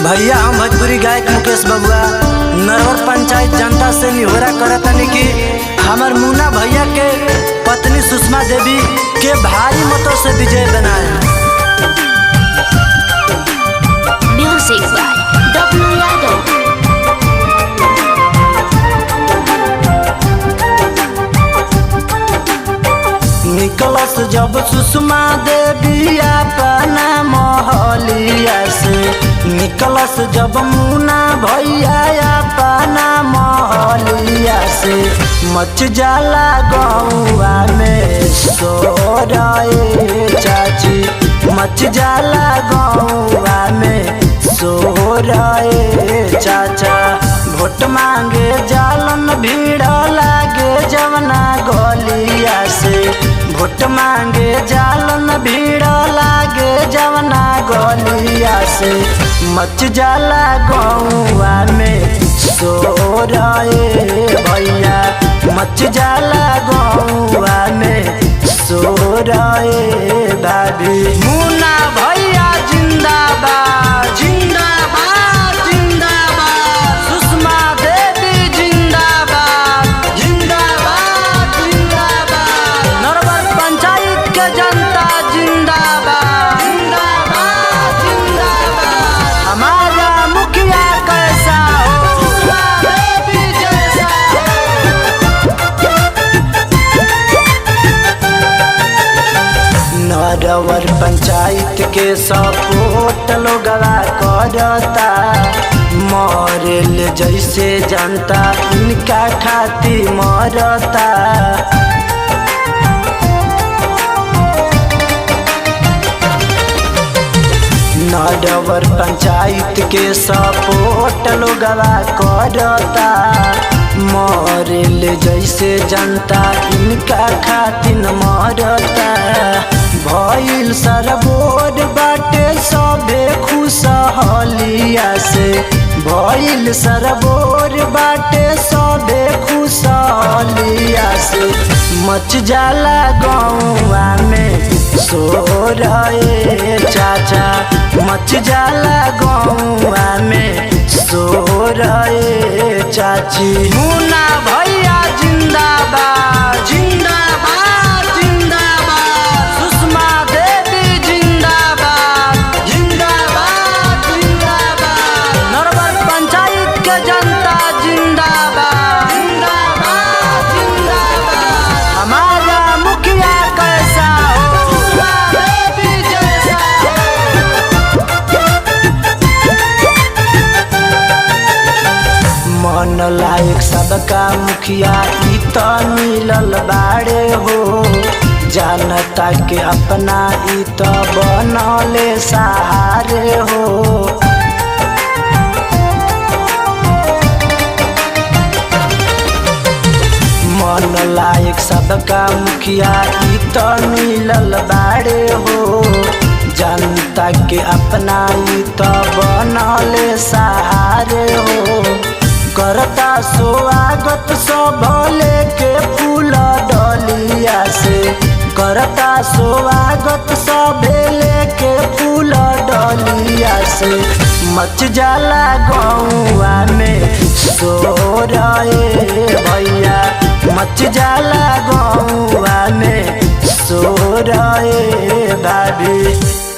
भैया हम भोजपुरी गायक मुकेश बबुआ नरवर पंचायत जनता से निहोरा करतनी कि हमार मुन्ना भैया के पत्नी सुषमा देवी के भारी मतों से विजय बनाए। Music by W Yadav. निकलस जब सुषमा देवी अपना महलिया से, निकलस जब मुन्ना भैया अपना महलिया से, मच जाला गौआ में शोर चाची, मच जाला गौआ में शोर चाचा। वोट मांगे जालन भीड़ लागे जवना गलिया से, वोट मांगे जालन भीड़ लागे जवना गलिया से, मच जाला गौआ में शोर भैया, मच जाला गौआ में शोर भाभी। मुन्ना भैया जिंदाबाद जिंदाबाद जिंदाबाद, सुषमा देवी जिंदाबाद जिंदाबाद जिंदाबाद, नरवर पंचायत के जनता जिंदाबाद जिंदाबाद जिंदाबाद। हमारा मुखिया कैसा हो, सुषमा देवी जैसा नरवर पंचायत के सपोर्ट लोगवा करता, मरेल जैसे जनता इनका खाती मरता। नरवर पंचायत के सपोर्ट लोगवा करता, मरेल जैसे जनता इनका खातिन मरता। भइल सरबोर बाटे सभे खुशहलिया से, भइल सरबोर बाटे सभे खुशहलिया से, मच जाला गौआ में शोर चाचा, मच जाला गौआ में शोर चाची। मुन्ना भैया जिंदाबाद जिंदाबाद जिंदाबाद, सुषमा देवी जिंदाबाद जिंदाबाद जिंदाबाद, नरवर पंचायत के जनता जिंदाबाद जिंदाबाद जिंदाबाद। हमारा मुखिया कैसा हो, सुषमा देवी जैसा मन लायक सबका मुखिया ई तो मिलल बाड़े हो, जानता के अपना ई तो बनले सहारे हो। मन लायक सबका मुखिया ई तो मिलल बाड़े हो, जनता के अपना ई तो बनले सहारे हो। करता स्वागत सब लेके फूल डलिया से, करता स्वागत सब लेके फूल डलिया से, मच जाला गौआ में शोर भैया, मच जाला गौआ में शोर भाभी।